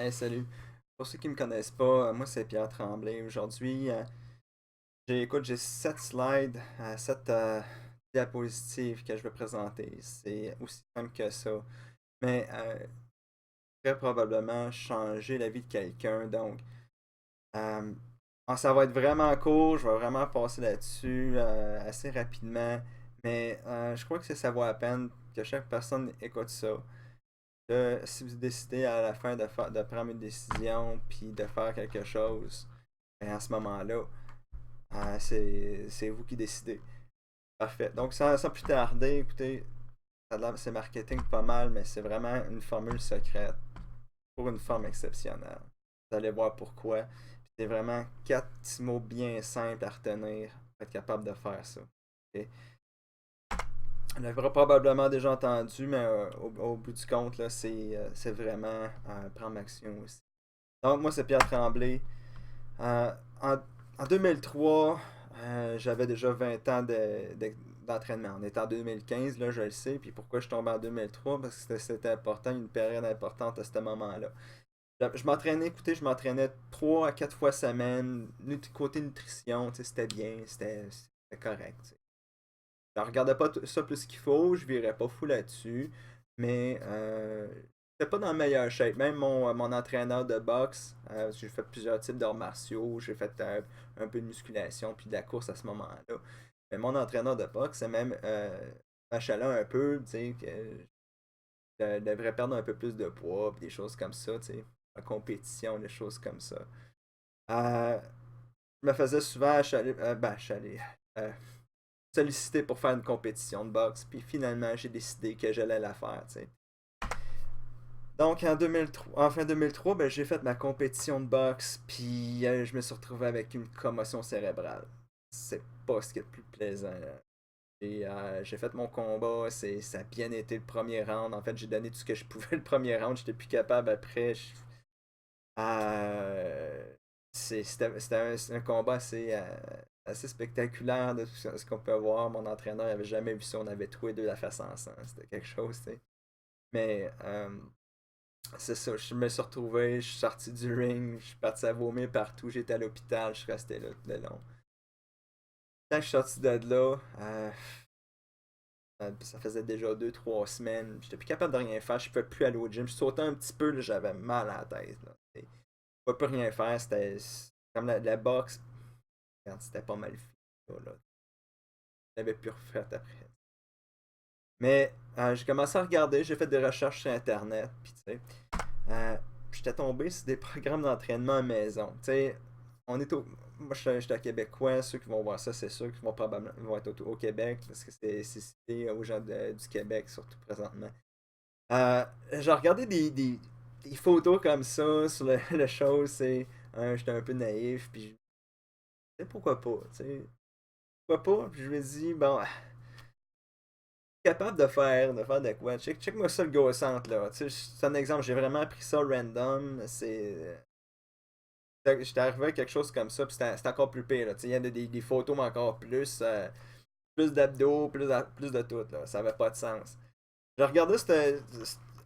Hey, salut. Pour ceux qui me connaissent pas, moi c'est Pierre Tremblay. Aujourd'hui, j'ai 7 slides, 7 diapositives que je vais présenter. C'est aussi simple que ça. Mais très probablement changer la vie de quelqu'un. Donc, euh, ça va être vraiment court. Je vais vraiment passer là-dessus assez rapidement. Mais je crois que ça vaut la peine que chaque personne écoute ça. Si vous décidez à la fin de prendre une décision puis de faire quelque chose, ben à ce moment-là, c'est vous qui décidez. Parfait. Donc, sans plus tarder, écoutez, c'est marketing pas mal, mais c'est vraiment une formule secrète pour une forme exceptionnelle. Vous allez voir pourquoi. C'est vraiment quatre petits mots bien simples à retenir pour être capable de faire ça. Ok? On l'avait probablement déjà entendu, mais au bout du compte, là, c'est vraiment prendre action aussi. Donc, moi, c'est Pierre Tremblay. Euh, en, en 2003, j'avais déjà 20 ans d'entraînement. On est en 2015, là, je le sais. Puis pourquoi je suis tombé en 2003? Parce que c'était important, une période importante à ce moment-là. Je m'entraînais, écoutez, je m'entraînais 3 à 4 fois semaine. Côté nutrition, tu sais, c'était bien, c'était correct. Tu sais. Je regardais pas ça plus qu'il faut, je virais pas fou là-dessus. Mais j'étais pas dans le meilleur shape. Même mon entraîneur de boxe, j'ai fait plusieurs types d'arts martiaux, j'ai fait un peu de musculation puis de la course à ce moment-là. Mais mon entraîneur de boxe, c'est même m'achalant un peu, tu sais, que je devrais perdre un peu plus de poids, puis des choses comme ça, tu sais, en compétition, des choses comme ça. Euh, je me faisais souvent achaler, euh, solliciter pour faire une compétition de boxe, puis finalement, j'ai décidé que j'allais la faire, tu sais. Donc en fin 2003, ben, j'ai fait ma compétition de boxe, puis je me suis retrouvé avec une commotion cérébrale. C'est pas ce qui est le plus plaisant. Là. J'ai fait mon combat, ça a bien été le premier round. En fait, j'ai donné tout ce que je pouvais le premier round, j'étais plus capable après. Euh, c'était un combat assez spectaculaire de tout ce qu'on peut voir. Mon entraîneur n'avait jamais vu ça, on avait tous les deux la face ensemble. C'était quelque chose, tu sais. Mais c'est ça, je me suis retrouvé, je suis sorti du ring, je suis parti à vomir partout, j'étais à l'hôpital, je suis resté là tout le long. Quand je suis sorti de là, ça faisait déjà 2 3 semaines, j'étais plus capable de rien faire, je pouvais plus aller au gym, je sautais un petit peu, là, j'avais mal à la tête. Là. Je pouvais plus rien faire, c'était comme la boxe, quand c'était pas mal fait. Là. Je l'avais plus refait après. Mais j'ai commencé à regarder, j'ai fait des recherches sur internet, puis tu sais, euh, j'étais tombé sur des programmes d'entraînement à maison. Tu sais, on est au. Moi, je suis un Québécois. Ceux qui vont voir ça, c'est sûr qu'ils vont probablement vont être au Québec parce que c'est cité aux gens du Québec, surtout présentement. J'ai regardé des photos comme ça sur le show. J'étais un peu naïf. Puis, je pourquoi pas, tu sais. Pourquoi pas? Puis je me dis, bon, capable de faire de quoi? Check-moi ça le go au centre, là. Tu sais, c'est un exemple. J'ai vraiment pris ça random. J'étais arrivé à quelque chose comme ça, puis c'était encore plus pire. Là. Il y a des photos, mais encore plus. Plus d'abdos, plus de tout. Là. Ça avait pas de sens. Je regardais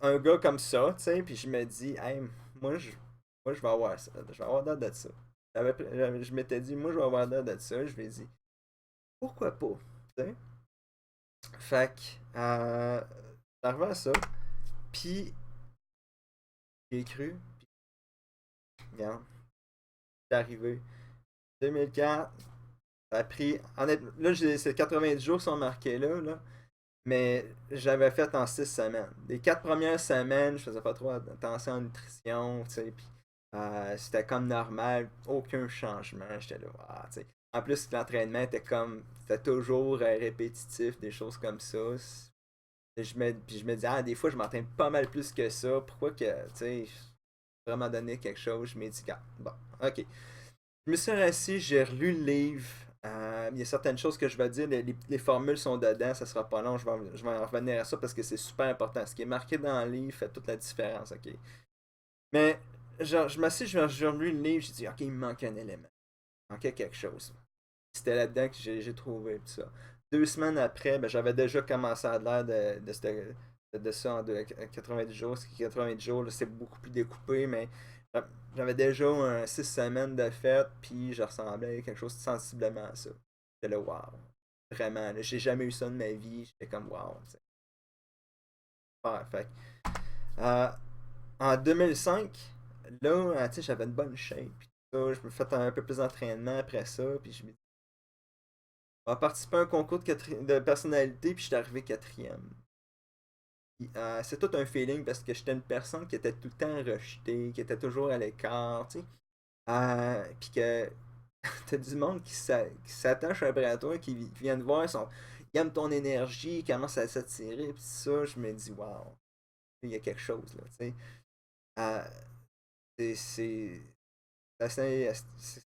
un gars comme ça, tu sais, puis je me dis, hey, moi, je, moi, je vais avoir ça. Je vais avoir l'air de ça. Je m'étais dit, moi, je vais avoir l'air de ça. Je lui ai dit, pourquoi pas? Tu sais? Fait que, j'arrivais à ça, puis j'ai cru, puis regarde, c'est arrivé. 2004, ça a pris. Là, ces 90 jours sont marqués là. Mais j'avais fait en 6 semaines. Les 4 premières semaines, je faisais pas trop attention à la nutrition, tu sais, puis c'était comme normal, aucun changement. J'étais là, ah, tu sais. En plus, l'entraînement c'était toujours répétitif, des choses comme ça. Puis je me disais, ah, des fois, je m'entraîne pas mal plus que ça. Pourquoi que, tu sais, vraiment donner quelque chose? Je me dis, ah, bon, ok. Je me suis assis, j'ai relu le livre. Il y a certaines choses que je vais dire, les formules sont dedans, ça sera pas long, je vais en revenir à ça parce que c'est super important. Ce qui est marqué dans le livre fait toute la différence, ok? Mais genre, je m'assis, j'ai relu le livre, j'ai dit, ok, il me manque un élément. Il manquait quelque chose. C'était là-dedans que j'ai trouvé tout ça. 2 semaines après, ben, j'avais déjà commencé à l'air de cette de ça en 90 jours. Ce qui 90 jours, c'est beaucoup plus découpé, mais j'avais déjà 6 semaines de fête, puis je ressemblais à quelque chose de sensiblement à ça. J'étais là, wow. Vraiment, j'ai jamais eu ça de ma vie. J'étais comme, wow. Fait. Euh, En 2005, là, j'avais une bonne shape. Puis ça, je me fais un peu plus d'entraînement après ça. Puis je me dis, on va participer à un concours de personnalité. Puis je suis arrivé quatrième. C'est tout un feeling parce que j'étais une personne qui était tout le temps rejetée, qui était toujours à l'écart. Puis que t'as du monde qui s'attache après à toi, qui viennent voir, ils aiment ton énergie, ils commencent à s'attirer. Puis ça, je me dis, wow, il y a quelque chose là. Euh, c'est c'est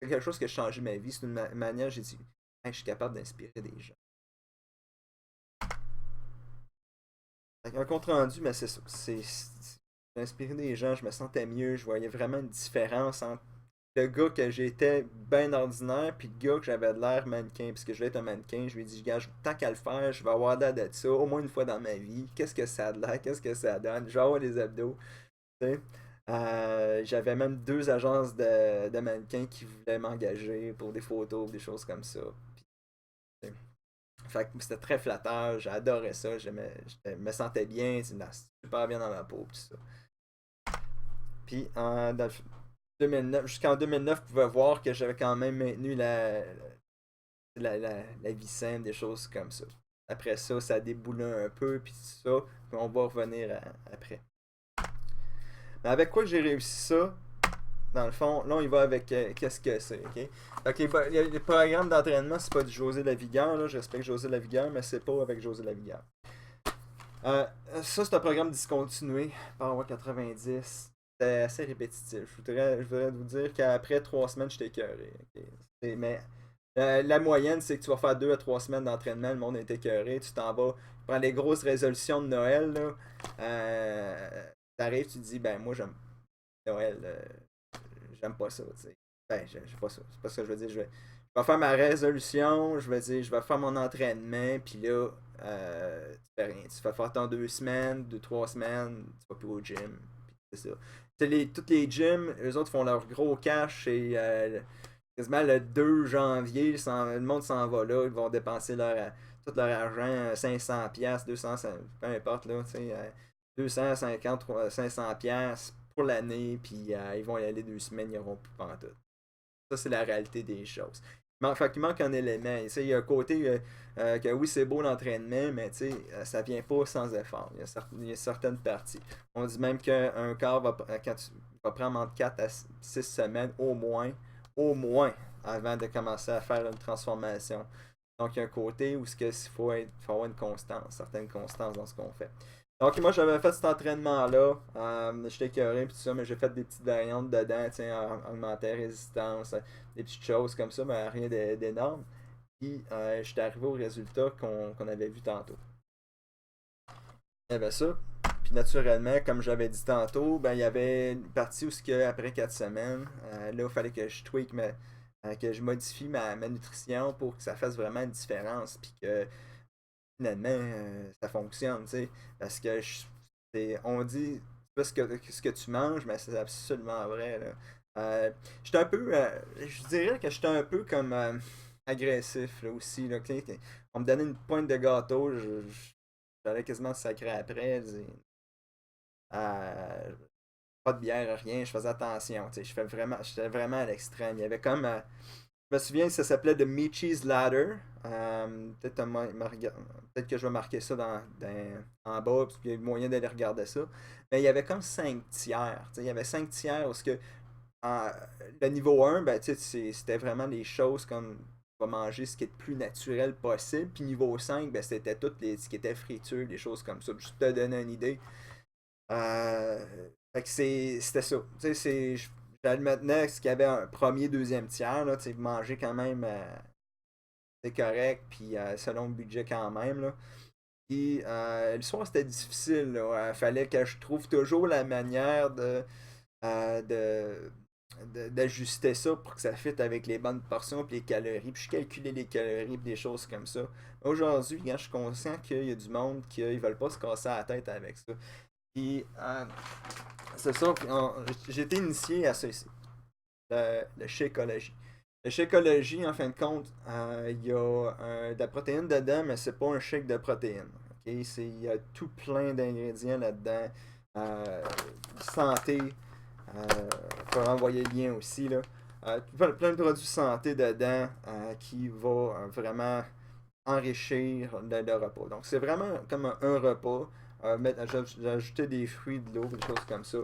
quelque chose qui a changé ma vie. C'est une manière, j'ai dit, hey, je suis capable d'inspirer des gens. Un compte rendu, mais c'est ça. J'ai inspiré des gens, je me sentais mieux, je voyais vraiment une différence entre le gars que j'étais bien ordinaire, puis le gars que j'avais de l'air mannequin, parce que je voulais être un mannequin. Je lui ai dit, gars, tant qu'à le faire, je vais avoir l'air de ça, au moins une fois dans ma vie. Qu'est-ce que ça a de l'air, qu'est-ce que ça donne? Je vais avoir des abdos. Tu sais. J'avais même 2 agences de mannequins qui voulaient m'engager pour des photos, des choses comme ça. Puis, fait que c'était très flatteur, j'adorais ça, je me sentais bien, super bien dans ma peau, tout ça. Puis dans 2009, jusqu'en 2009, je pouvais voir que j'avais quand même maintenu la vie saine, des choses comme ça. Après ça, ça a déboulé un peu, puis tout ça, puis on va revenir après. Mais avec quoi j'ai réussi ça? Dans le fond, là, on y va avec qu'est-ce que c'est, ok? Ok, bah, les programmes d'entraînement, c'est pas du José Lavigueur, là. Je respecte José Lavigueur, mais c'est pas avec José Lavigueur. Euh, Ça, c'est un programme discontinué par Power 90. C'était assez répétitif. Je voudrais vous dire qu'après 3 semaines, j'étais écœuré. Ok? Mais la moyenne, c'est que tu vas faire 2 à 3 semaines d'entraînement, le monde est écœuré, tu t'en vas, tu prends les grosses résolutions de Noël, là. T'arrives, tu te dis, ben moi, j'aime Noël. J'aime pas ça, tu sais. Ben, j'aime pas ça. C'est pas ça que je veux dire. Je vais faire ma résolution, je vais dire, je vais faire mon entraînement, puis là, tu fais rien. Tu vas faire ton 2 semaines, 2, 3 semaines, tu vas plus au gym, puis c'est ça. Tous les gyms, eux autres font leur gros cash et quasiment le 2 janvier, le monde s'en va là, ils vont dépenser tout leur argent, 500$, 200, peu importe, là, tu sais, 250, 500$ pour l'année, puis ils vont y aller 2 semaines, ils n'auront plus pantoute. Ça, c'est la réalité des choses. Fait qu'il manque un élément. Il y a un côté que oui, c'est beau l'entraînement, mais ça vient pas sans effort. Il y a certaines parties. On dit même qu'un corps quand tu vas prendre entre 4 à 6 semaines au moins, avant de commencer à faire une transformation. Donc, il y a un côté où il faut avoir une constance, certaines constances dans ce qu'on fait. Donc, moi, j'avais fait cet entraînement-là. J'étais écœuré, puis tout ça, mais j'ai fait des petites variantes dedans, augmenter résistance, des petites choses comme ça, mais rien d'énorme. Puis, j'étais arrivé au résultat qu'on avait vu tantôt. Il y avait ça. Puis, naturellement, comme j'avais dit tantôt, ben, il y avait une partie où, après 4 semaines, là, il fallait que je tweak, que je modifie ma nutrition pour que ça fasse vraiment une différence. Puis que finalement, ça fonctionne, tu sais. Parce que on dit pas ce que tu manges, mais c'est absolument vrai, là. J'étais un peu, je dirais que j'étais un peu comme agressif là aussi, là. On me donnait une pointe de gâteau, j'allais quasiment sacrer après. Euh, Pas de bière, rien, je faisais attention, tu sais. J'étais vraiment à l'extrême. Il y avait comme je me souviens que ça s'appelait The Michi's Ladder. Peut-être que je vais marquer ça en bas, parce qu'il y a moyen d'aller regarder ça. Mais il y avait comme 5 tiers. Il y avait 5 tiers parce que en- le niveau 1, ben, c'était vraiment les choses comme tu vas manger ce qui est le plus naturel possible. Puis niveau 5, ben, c'était tout ce qui était friture, des choses comme ça. Juste te donner une idée. Euh, Fait que c'était ça. J'admettais qu'il y avait un premier, deuxième tiers, là, manger quand même, c'est correct, puis selon le budget quand même, là. Puis le soir, c'était difficile, là. Fallait que je trouve toujours la manière de d'ajuster ça pour que ça fitte avec les bonnes portions puis les calories. Puis je calculais les calories puis des choses comme ça. Aujourd'hui, quand je suis conscient qu'il y a du monde qui ne veulent pas se casser la tête avec ça. Puis c'est ça, j'ai été initié à ça ici, le Shakeology. Le Shakeology, en fin de compte, il y a de la protéine dedans, mais c'est pas un shake de protéines. Ok? Il y a tout plein d'ingrédients là-dedans. Santé, on va envoyer le lien aussi, là. Plein de produits santé dedans qui va vraiment enrichir le repas. Donc, c'est vraiment comme un repas. J'ai ajouté des fruits, de l'eau, des choses comme ça.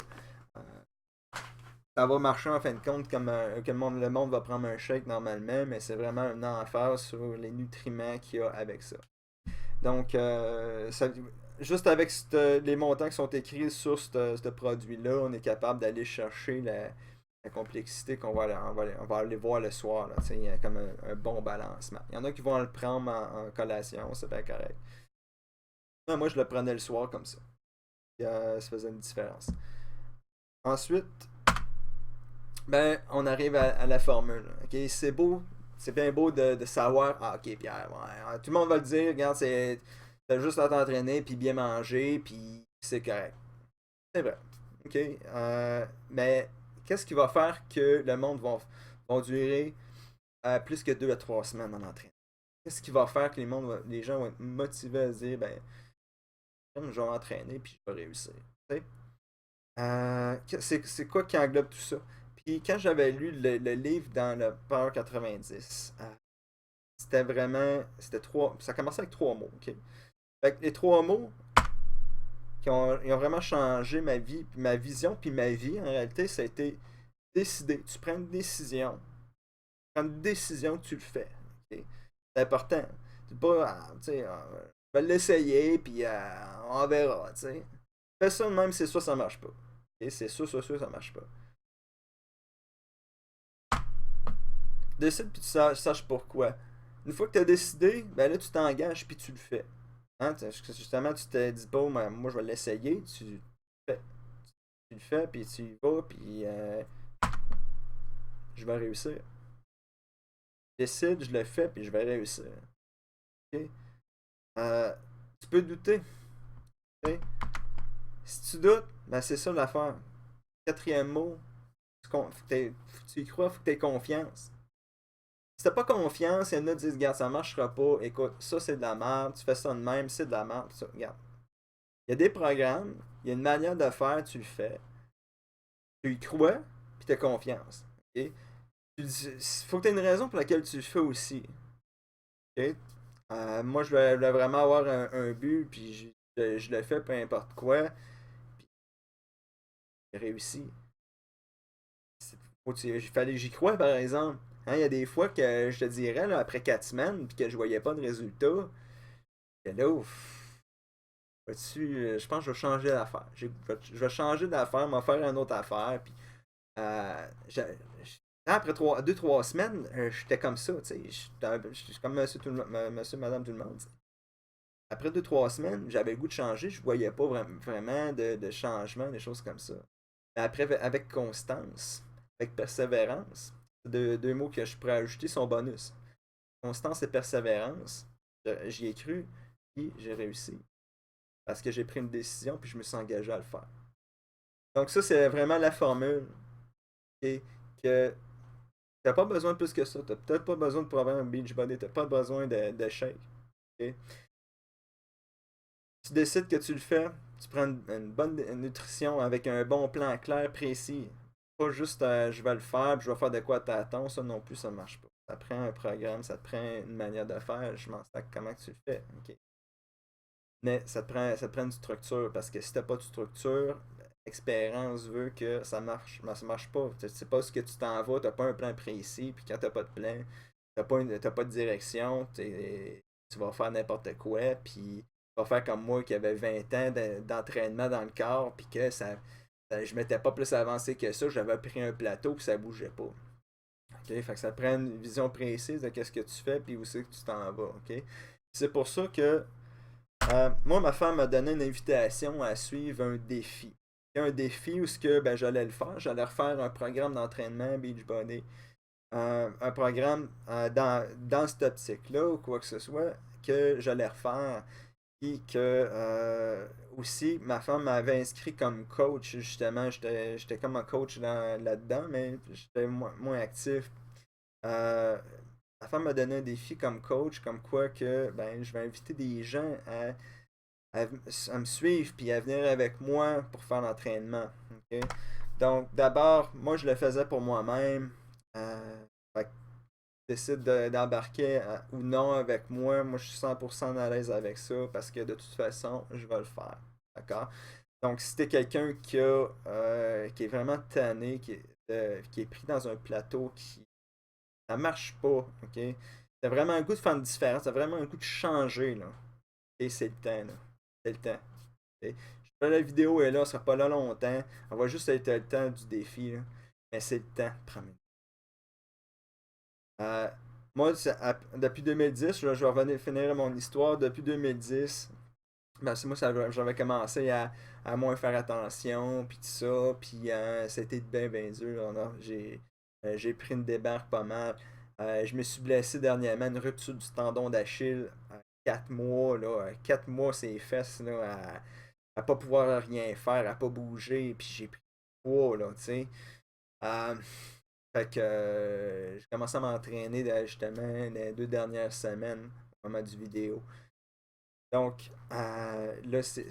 Ça va marcher en fin de compte comme que le monde va prendre un shake normalement, mais c'est vraiment un enfer sur les nutriments qu'il y a avec ça. Donc, juste avec les montants qui sont écrits sur ce produit-là, on est capable d'aller chercher la complexité on va aller voir le soir. Là, il y a comme un bon balancement. Il y en a qui vont le prendre en collation, c'est bien correct. Mais moi, je le prenais le soir comme ça. Et, ça faisait une différence. Ensuite, ben, on arrive à la formule. Okay? C'est beau, c'est bien beau de savoir, ah ok Pierre, ouais, tout le monde va le dire, regarde, t'as juste à t'entraîner, puis bien manger, puis c'est correct. C'est vrai. Ok? Mais qu'est-ce qui va faire que le monde va durer plus que 2 à 3 semaines en entraînement? Qu'est-ce qui va faire que les gens vont être motivés à se dire, ben, je vais m'entraîner, puis je vais réussir. C'est quoi qui englobe tout ça? Puis quand j'avais lu le livre dans le Power 90, c'était vraiment. C'était trois. Ça commençait avec 3 mots, ok? Fait que les 3 mots ils ont vraiment changé ma vie, puis ma vision, puis ma vie, en réalité, ça a été décider. Tu prends une décision. Tu prends une décision, tu le fais. Ok? C'est important. C'est pas, tu sais, je vais l'essayer, puis on verra, tu sais. Fais ça de même, c'est sûr, ça marche pas. Ok? C'est sûr, ça marche pas. Décide puis tu saches pourquoi. Une fois que tu as décidé, ben là tu t'engages puis tu le fais. Hein? Justement, tu te dis pas, moi je vais l'essayer, tu le fais. Tu le fais puis tu y vas puis je vais réussir. Je décide, je le fais puis je vais réussir. Ok? Euh, Tu peux douter. Ok? Si tu doutes, ben c'est ça l'affaire. Quatrième mot, faut que tu y crois, faut que tu aies confiance. Si t'as pas confiance, il y en a qui disent, regarde, ça marchera pas, écoute, ça c'est de la merde, tu fais ça de même, c'est de la merde, ça, regarde. Il y a des programmes, il y a une manière de faire, tu le fais, tu y crois, puis tu as confiance. Ok? Il faut que tu aies une raison pour laquelle tu le fais aussi. Ok? Moi, je voulais vraiment avoir un but, puis je le fais peu importe quoi, puis j'ai réussi. Il fallait que j'y croie, par exemple. Hein, il y a des fois que je te dirais, là, après 4 semaines, puis que je voyais pas de résultat, que là, je pense que je vais changer d'affaire. Je vais changer d'affaire, m'en faire une autre affaire. Puis, après 2, 3 semaines, j'étais comme ça. J'étais comme monsieur, madame, tout le monde. T'sais. Après 2, 3 semaines, j'avais le goût de changer. Je voyais pas vraiment de changement, des choses comme ça. Mais après, avec constance, avec persévérance, deux mots que je pourrais ajouter sont bonus. Constance et persévérance, j'y ai cru, et j'ai réussi. Parce que j'ai pris une décision puis je me suis engagé à le faire. Donc ça, c'est vraiment la formule. Et que t'as pas besoin de plus que ça. T'as peut-être pas besoin de avoir un beach body. T'as pas besoin de shake. Ok? Tu décides que tu le fais. Tu prends une bonne nutrition avec un bon plan clair, précis. Pas juste je vais le faire puis je vais faire de quoi t'attends. Ça non plus, ça marche pas. Ça prend un programme, ça te prend une manière de faire. Je m'en sais comment tu le fais. Ok? Mais ça te prend une structure parce que si t'as pas de structure, l'expérience veut que ça marche. Mais ça marche pas. Tu sais pas ce que tu t'en vas, t'as pas un plan précis, puis quand t'as pas de plan, t'as pas de direction, tu vas faire n'importe quoi, puis tu vas faire comme moi qui avait 20 ans d'entraînement dans le corps, puis que je m'étais pas plus avancé que ça, j'avais pris un plateau, puis ça bougeait pas. Ok, fait que ça te prend une vision précise de qu'est-ce que tu fais, puis où c'est que tu t'en vas. Ok? C'est pour ça que moi, ma femme m'a donné une invitation à suivre un défi. un défi où ce que ben, j'allais le faire. J'allais refaire un programme d'entraînement Beachbody. Un programme dans cette optique-là ou quoi que ce soit que j'allais refaire. Et que aussi, ma femme m'avait inscrit comme coach, justement. J'étais comme un coach là-dedans, mais j'étais moins actif. Euh, Ma femme m'a donné un défi comme coach, comme quoi que ben, je vais inviter des gens à me suivre puis à venir avec moi pour faire l'entraînement. Ok? Donc, d'abord, moi, je le faisais pour moi-même. Fait que décide d'embarquer ou non avec moi, moi je suis 100% à l'aise avec ça parce que de toute façon, je vais le faire. D'accord? Donc, si t'es quelqu'un qui est vraiment tanné, qui est pris dans un plateau qui ça marche pas, ok? T'as vraiment un goût de faire une différence, t'as vraiment un goût de changer, là. Et c'est le temps, là. C'est le temps. Ok? Je fais la vidéo est là, ça sera pas là longtemps. On va juste être le temps du défi, là. Mais c'est le temps de prendre Euh, moi, depuis 2010, je vais revenir finir mon histoire. Depuis 2010, ben, c'est moi, j'avais commencé à moins faire attention, puis tout ça, puis c'était bien, bien dur. J'ai pris une débarque pas mal. Je me suis blessé dernièrement, une rupture du tendon d'Achille. 4 mois, là. 4 mois, c'est les fesses, là, à pas pouvoir rien faire, à pas bouger, puis j'ai pris du poids, là, tu sais. Euh, Fait que j'ai commencé à m'entraîner justement les 2 dernières semaines au moment du vidéo. Donc là, c'est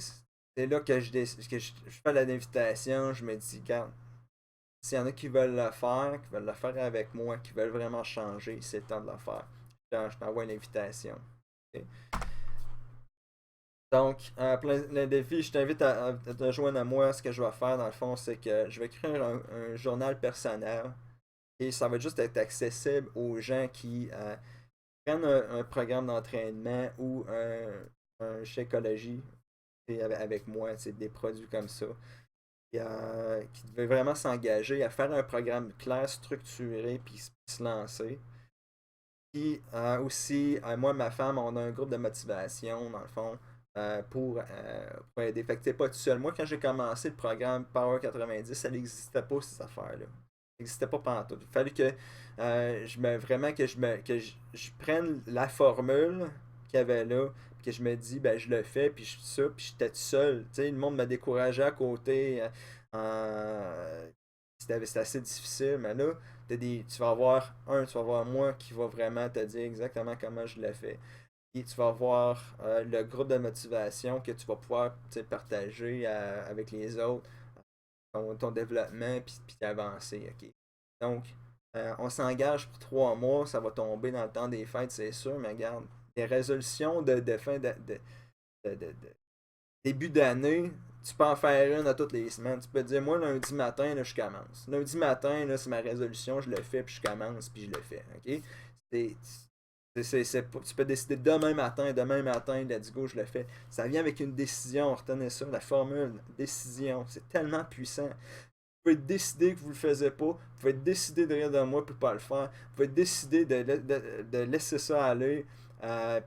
là que je fais l'invitation. Je me dis, regarde, s'il y en a qui veulent le faire avec moi, qui veulent vraiment changer, c'est le temps de le faire. Je t'envoie une invitation. Ok? Donc, pour le défi, je t'invite à te joindre à moi. Ce que je vais faire, dans le fond, c'est que je vais écrire un journal personnel et ça va juste être accessible aux gens qui prennent un programme d'entraînement ou un Shakeology avec moi, c'est des produits comme ça, qui veulent vraiment s'engager à faire un programme clair, structuré, puis se lancer. Puis aussi, moi et ma femme, on a un groupe de motivation, dans le fond, pour aider. Fait que t'es pas tout seul. Moi, quand j'ai commencé le programme Power 90, ça n'existait pas, ces affaires-là. Ça n'existait pas pantoute. Il fallait que vraiment je prenne la formule qu'il y avait là, puis que je me dis, ben je le fais, puis je suis ça, puis j'étais tout seul. Tu sais, le monde m'a découragé à côté. C'était assez difficile, mais là, tu vas avoir tu vas avoir moi qui va vraiment te dire exactement comment je le fais. Et tu vas avoir le groupe de motivation que tu vas pouvoir partager avec les autres, ton développement, puis avancer. Ok. Donc, on s'engage pour 3 mois, ça va tomber dans le temps des fêtes, c'est sûr, mais regarde, les résolutions de fin de début d'année, tu peux en faire une à toutes les semaines. Tu peux te dire, moi, lundi matin, là, je commence. Lundi matin, là, c'est ma résolution, je le fais, puis je commence, puis je le fais. OK? C'est, tu peux décider demain matin, let's go, je le fais. Ça vient avec une décision, retenez ça, la formule, décision. C'est tellement puissant. Vous pouvez décider que vous le faisiez pas, vous pouvez décider de rire de moi pour pas le faire, vous pouvez décider de laisser ça aller,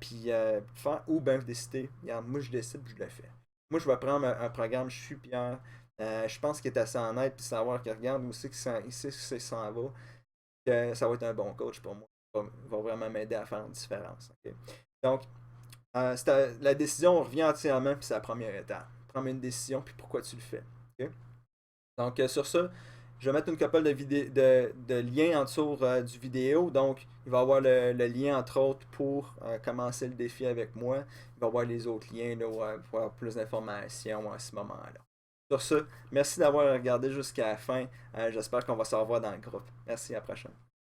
puis faire, ou bien vous décidez, regarde, moi je décide, puis je le fais. Moi je vais prendre un programme, je suis Pierre, je pense qu'il est assez honnête, puis savoir qu'il regarde où c'est il sait que ça s'en va, que ça va être un bon coach pour moi, il va vraiment m'aider à faire une différence. Ok? Donc, la décision revient entièrement, puis c'est la première étape. Prendre une décision, puis pourquoi tu le fais. Ok? Donc, sur ça, je vais mettre une couple de liens en dessous du vidéo. Donc, il va y avoir le lien, entre autres, pour commencer le défi avec moi. Il va y avoir les autres liens là, pour avoir plus d'informations à ce moment-là. Sur ce, merci d'avoir regardé jusqu'à la fin. J'espère qu'on va se revoir dans le groupe. Merci, à la prochaine.